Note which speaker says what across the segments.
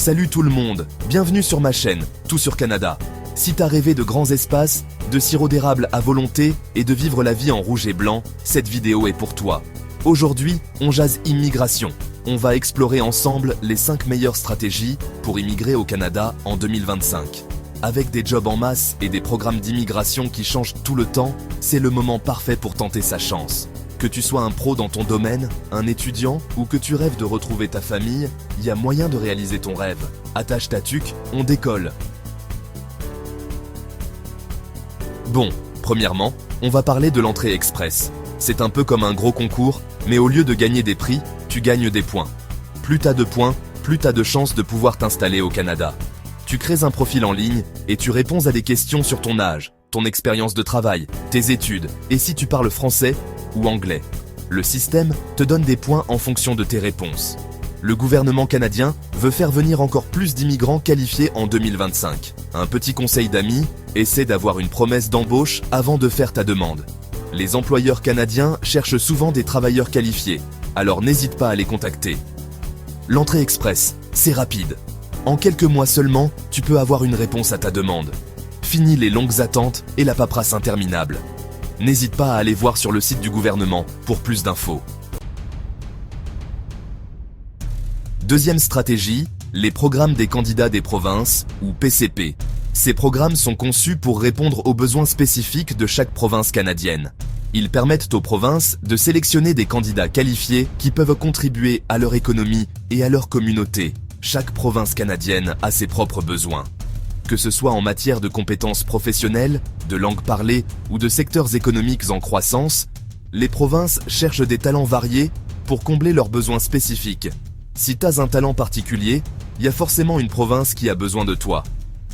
Speaker 1: Salut tout le monde, bienvenue sur ma chaîne, Tout sur Canada. Si t'as rêvé de grands espaces, de sirop d'érable à volonté et de vivre la vie en rouge et blanc, cette vidéo est pour toi. Aujourd'hui, on jase immigration. On va explorer ensemble les 5 meilleures stratégies pour immigrer au Canada en 2025. Avec des jobs en masse et des programmes d'immigration qui changent tout le temps, c'est le moment parfait pour tenter sa chance. Que tu sois un pro dans ton domaine, un étudiant ou que tu rêves de retrouver ta famille, il y a moyen de réaliser ton rêve. Attache ta tuque, on décolle. Bon, premièrement, on va parler de l'entrée express. C'est un peu comme un gros concours, mais au lieu de gagner des prix, tu gagnes des points. Plus t'as de points, plus t'as de chances de pouvoir t'installer au Canada. Tu crées un profil en ligne et tu réponds à des questions sur ton âge, ton expérience de travail, tes études et si tu parles français ou anglais. Le système te donne des points en fonction de tes réponses. Le gouvernement canadien veut faire venir encore plus d'immigrants qualifiés en 2025. Un petit conseil d'amis, essaie d'avoir une promesse d'embauche avant de faire ta demande. Les employeurs canadiens cherchent souvent des travailleurs qualifiés, alors n'hésite pas à les contacter. L'entrée express, c'est rapide. En quelques mois seulement, tu peux avoir une réponse à ta demande. Fini les longues attentes et la paperasse interminable. N'hésite pas à aller voir sur le site du gouvernement pour plus d'infos. Deuxième stratégie, les programmes des candidats des provinces, ou PCP. Ces programmes sont conçus pour répondre aux besoins spécifiques de chaque province canadienne. Ils permettent aux provinces de sélectionner des candidats qualifiés qui peuvent contribuer à leur économie et à leur communauté. Chaque province canadienne a ses propres besoins. Que ce soit en matière de compétences professionnelles, de langue parlée ou de secteurs économiques en croissance, les provinces cherchent des talents variés pour combler leurs besoins spécifiques. Si tu as un talent particulier, il y a forcément une province qui a besoin de toi.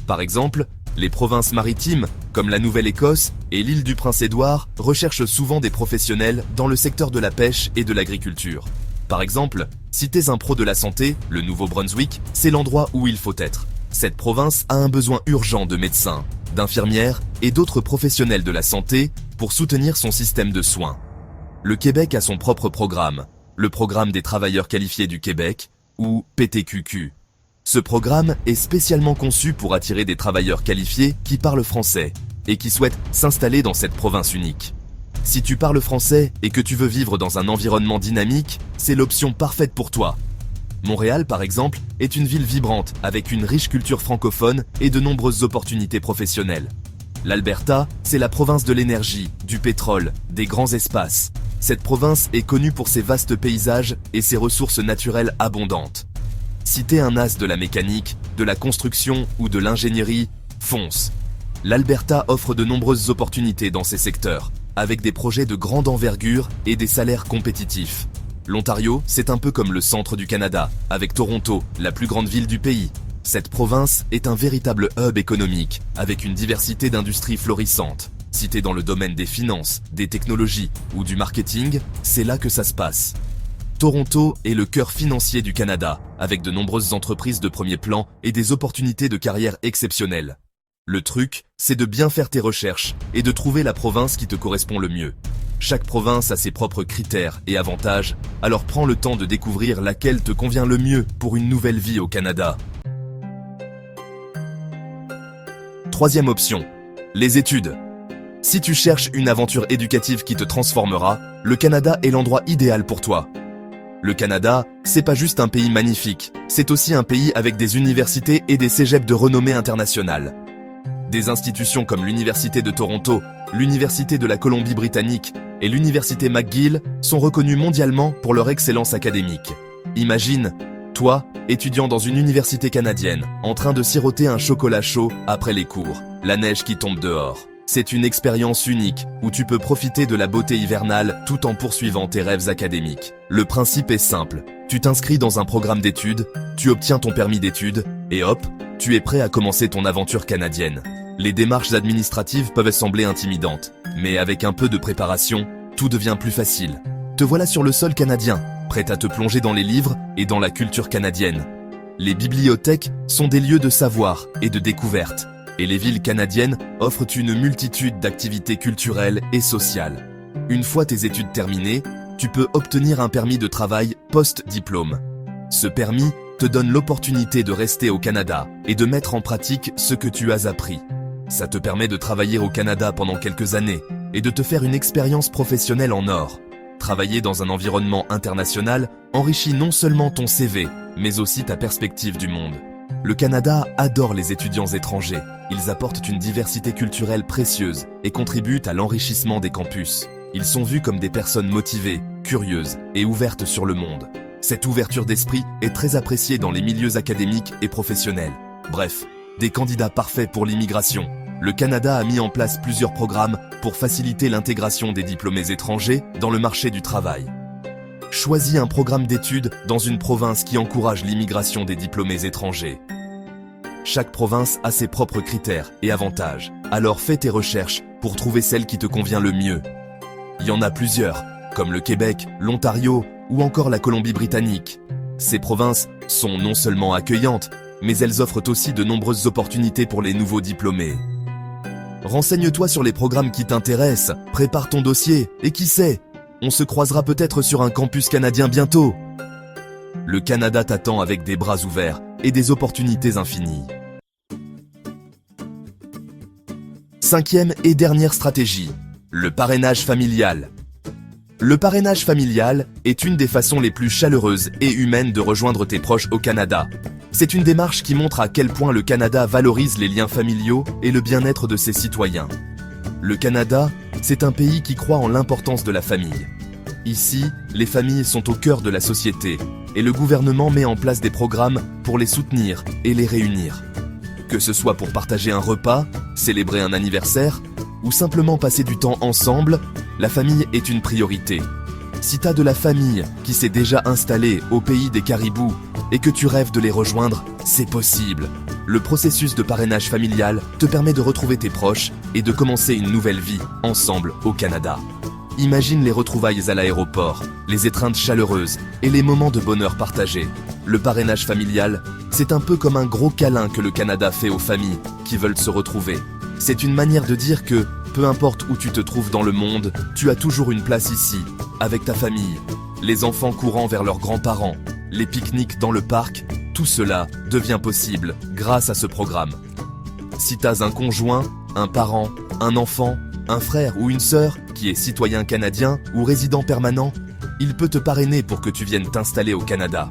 Speaker 1: Par exemple, les provinces maritimes, comme la Nouvelle-Écosse et l'île du Prince-Édouard, recherchent souvent des professionnels dans le secteur de la pêche et de l'agriculture. Par exemple, si t'es un pro de la santé, le Nouveau-Brunswick, c'est l'endroit où il faut être. Cette province a un besoin urgent de médecins, d'infirmières et d'autres professionnels de la santé pour soutenir son système de soins. Le Québec a son propre programme, le Programme des travailleurs qualifiés du Québec, ou PTQQ. Ce programme est spécialement conçu pour attirer des travailleurs qualifiés qui parlent français et qui souhaitent s'installer dans cette province unique. Si tu parles français et que tu veux vivre dans un environnement dynamique, c'est l'option parfaite pour toi. Montréal, par exemple, est une ville vibrante avec une riche culture francophone et de nombreuses opportunités professionnelles. L'Alberta, c'est la province de l'énergie, du pétrole, des grands espaces. Cette province est connue pour ses vastes paysages et ses ressources naturelles abondantes. Si t'es un as de la mécanique, de la construction ou de l'ingénierie, fonce. L'Alberta offre de nombreuses opportunités dans ces secteurs, avec des projets de grande envergure et des salaires compétitifs. L'Ontario, c'est un peu comme le centre du Canada, avec Toronto, la plus grande ville du pays. Cette province est un véritable hub économique, avec une diversité d'industries florissantes. Si t'es dans le domaine des finances, des technologies ou du marketing, c'est là que ça se passe. Toronto est le cœur financier du Canada, avec de nombreuses entreprises de premier plan et des opportunités de carrière exceptionnelles. Le truc, c'est de bien faire tes recherches et de trouver la province qui te correspond le mieux. Chaque province a ses propres critères et avantages, alors prends le temps de découvrir laquelle te convient le mieux pour une nouvelle vie au Canada. Troisième option, les études. Si tu cherches une aventure éducative qui te transformera, le Canada est l'endroit idéal pour toi. Le Canada, c'est pas juste un pays magnifique, c'est aussi un pays avec des universités et des cégeps de renommée internationale. Des institutions comme l'Université de Toronto, l'Université de la Colombie-Britannique et l'Université McGill sont reconnues mondialement pour leur excellence académique. Imagine, toi, étudiant dans une université canadienne, en train de siroter un chocolat chaud après les cours, la neige qui tombe dehors. C'est une expérience unique où tu peux profiter de la beauté hivernale tout en poursuivant tes rêves académiques. Le principe est simple, tu t'inscris dans un programme d'études, tu obtiens ton permis d'études et hop, tu es prêt à commencer ton aventure canadienne. Les démarches administratives peuvent sembler intimidantes, mais avec un peu de préparation, tout devient plus facile. Te voilà sur le sol canadien, prêt à te plonger dans les livres et dans la culture canadienne. Les bibliothèques sont des lieux de savoir et de découverte, et les villes canadiennes offrent une multitude d'activités culturelles et sociales. Une fois tes études terminées, tu peux obtenir un permis de travail post-diplôme. Ce permis te donne l'opportunité de rester au Canada et de mettre en pratique ce que tu as appris. Ça te permet de travailler au Canada pendant quelques années et de te faire une expérience professionnelle en or. Travailler dans un environnement international enrichit non seulement ton CV, mais aussi ta perspective du monde. Le Canada adore les étudiants étrangers. Ils apportent une diversité culturelle précieuse et contribuent à l'enrichissement des campus. Ils sont vus comme des personnes motivées, curieuses et ouvertes sur le monde. Cette ouverture d'esprit est très appréciée dans les milieux académiques et professionnels. Bref, des candidats parfaits pour l'immigration. Le Canada a mis en place plusieurs programmes pour faciliter l'intégration des diplômés étrangers dans le marché du travail. Choisis un programme d'études dans une province qui encourage l'immigration des diplômés étrangers. Chaque province a ses propres critères et avantages, alors fais tes recherches pour trouver celle qui te convient le mieux. Il y en a plusieurs, comme le Québec, l'Ontario ou encore la Colombie-Britannique. Ces provinces sont non seulement accueillantes, mais elles offrent aussi de nombreuses opportunités pour les nouveaux diplômés. Renseigne-toi sur les programmes qui t'intéressent, prépare ton dossier, et qui sait, on se croisera peut-être sur un campus canadien bientôt. Le Canada t'attend avec des bras ouverts et des opportunités infinies. Cinquième et dernière stratégie, le parrainage familial. Le parrainage familial est une des façons les plus chaleureuses et humaines de rejoindre tes proches au Canada. C'est une démarche qui montre à quel point le Canada valorise les liens familiaux et le bien-être de ses citoyens. Le Canada, c'est un pays qui croit en l'importance de la famille. Ici, les familles sont au cœur de la société et le gouvernement met en place des programmes pour les soutenir et les réunir. Que ce soit pour partager un repas, célébrer un anniversaire ou simplement passer du temps ensemble, la famille est une priorité. Si t'as de la famille qui s'est déjà installée au pays des caribous et que tu rêves de les rejoindre, c'est possible. Le processus de parrainage familial te permet de retrouver tes proches et de commencer une nouvelle vie ensemble au Canada. Imagine les retrouvailles à l'aéroport, les étreintes chaleureuses et les moments de bonheur partagés. Le parrainage familial, c'est un peu comme un gros câlin que le Canada fait aux familles qui veulent se retrouver. C'est une manière de dire que, peu importe où tu te trouves dans le monde, tu as toujours une place ici, avec ta famille. Les enfants courant vers leurs grands-parents, les pique-niques dans le parc, tout cela devient possible grâce à ce programme. Si t'as un conjoint, un parent, un enfant, un frère ou une sœur qui est citoyen canadien ou résident permanent, il peut te parrainer pour que tu viennes t'installer au Canada.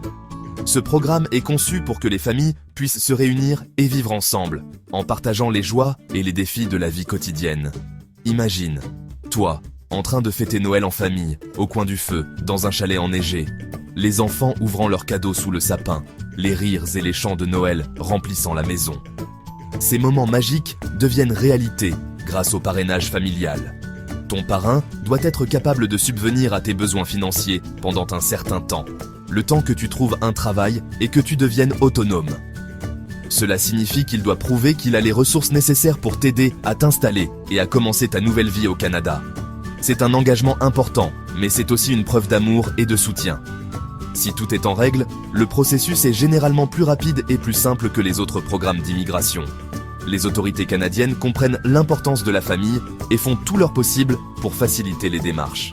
Speaker 1: Ce programme est conçu pour que les familles puissent se réunir et vivre ensemble, en partageant les joies et les défis de la vie quotidienne. Imagine, toi, en train de fêter Noël en famille, au coin du feu, dans un chalet enneigé. Les enfants ouvrant leurs cadeaux sous le sapin, les rires et les chants de Noël remplissant la maison. Ces moments magiques deviennent réalité grâce au parrainage familial. Ton parrain doit être capable de subvenir à tes besoins financiers pendant un certain temps, le temps que tu trouves un travail et que tu deviennes autonome. Cela signifie qu'il doit prouver qu'il a les ressources nécessaires pour t'aider à t'installer et à commencer ta nouvelle vie au Canada. C'est un engagement important, mais c'est aussi une preuve d'amour et de soutien. Si tout est en règle, le processus est généralement plus rapide et plus simple que les autres programmes d'immigration. Les autorités canadiennes comprennent l'importance de la famille et font tout leur possible pour faciliter les démarches.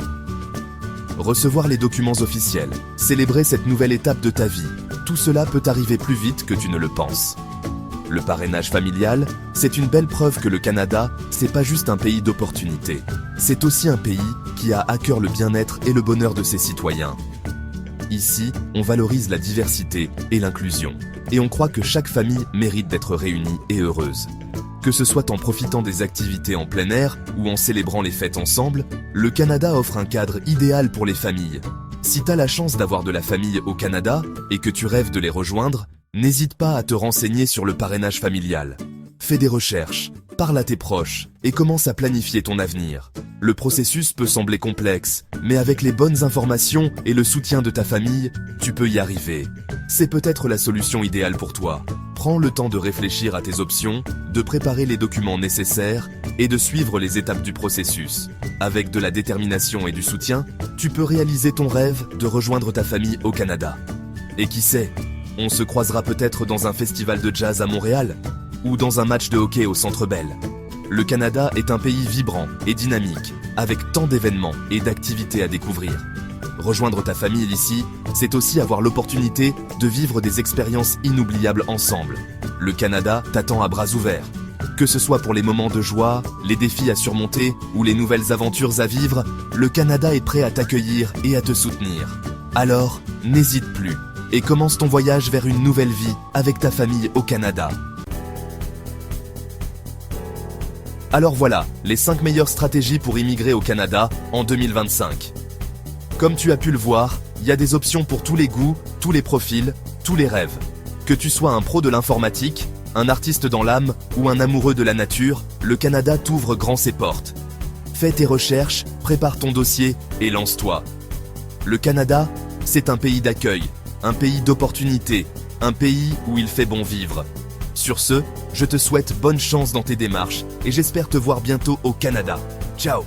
Speaker 1: Recevoir les documents officiels, célébrer cette nouvelle étape de ta vie, tout cela peut arriver plus vite que tu ne le penses. Le parrainage familial, c'est une belle preuve que le Canada, c'est pas juste un pays d'opportunités. C'est aussi un pays qui a à cœur le bien-être et le bonheur de ses citoyens. Ici, on valorise la diversité et l'inclusion. Et on croit que chaque famille mérite d'être réunie et heureuse. Que ce soit en profitant des activités en plein air ou en célébrant les fêtes ensemble, le Canada offre un cadre idéal pour les familles. Si t'as la chance d'avoir de la famille au Canada et que tu rêves de les rejoindre, n'hésite pas à te renseigner sur le parrainage familial. Fais des recherches, parle à tes proches et commence à planifier ton avenir. Le processus peut sembler complexe, mais avec les bonnes informations et le soutien de ta famille, tu peux y arriver. C'est peut-être la solution idéale pour toi. Prends le temps de réfléchir à tes options, de préparer les documents nécessaires et de suivre les étapes du processus. Avec de la détermination et du soutien, tu peux réaliser ton rêve de rejoindre ta famille au Canada. Et qui sait, on se croisera peut-être dans un festival de jazz à Montréal ou dans un match de hockey au Centre Bell. Le Canada est un pays vibrant et dynamique, avec tant d'événements et d'activités à découvrir. Rejoindre ta famille ici, c'est aussi avoir l'opportunité de vivre des expériences inoubliables ensemble. Le Canada t'attend à bras ouverts. Que ce soit pour les moments de joie, les défis à surmonter ou les nouvelles aventures à vivre, le Canada est prêt à t'accueillir et à te soutenir. Alors, n'hésite plus et commence ton voyage vers une nouvelle vie avec ta famille au Canada. Alors voilà, les 5 meilleures stratégies pour immigrer au Canada en 2025. Comme tu as pu le voir, il y a des options pour tous les goûts, tous les profils, tous les rêves. Que tu sois un pro de l'informatique, un artiste dans l'âme ou un amoureux de la nature, le Canada t'ouvre grand ses portes. Fais tes recherches, prépare ton dossier et lance-toi. Le Canada, c'est un pays d'accueil, un pays d'opportunités, un pays où il fait bon vivre. Sur ce, je te souhaite bonne chance dans tes démarches et j'espère te voir bientôt au Canada. Ciao!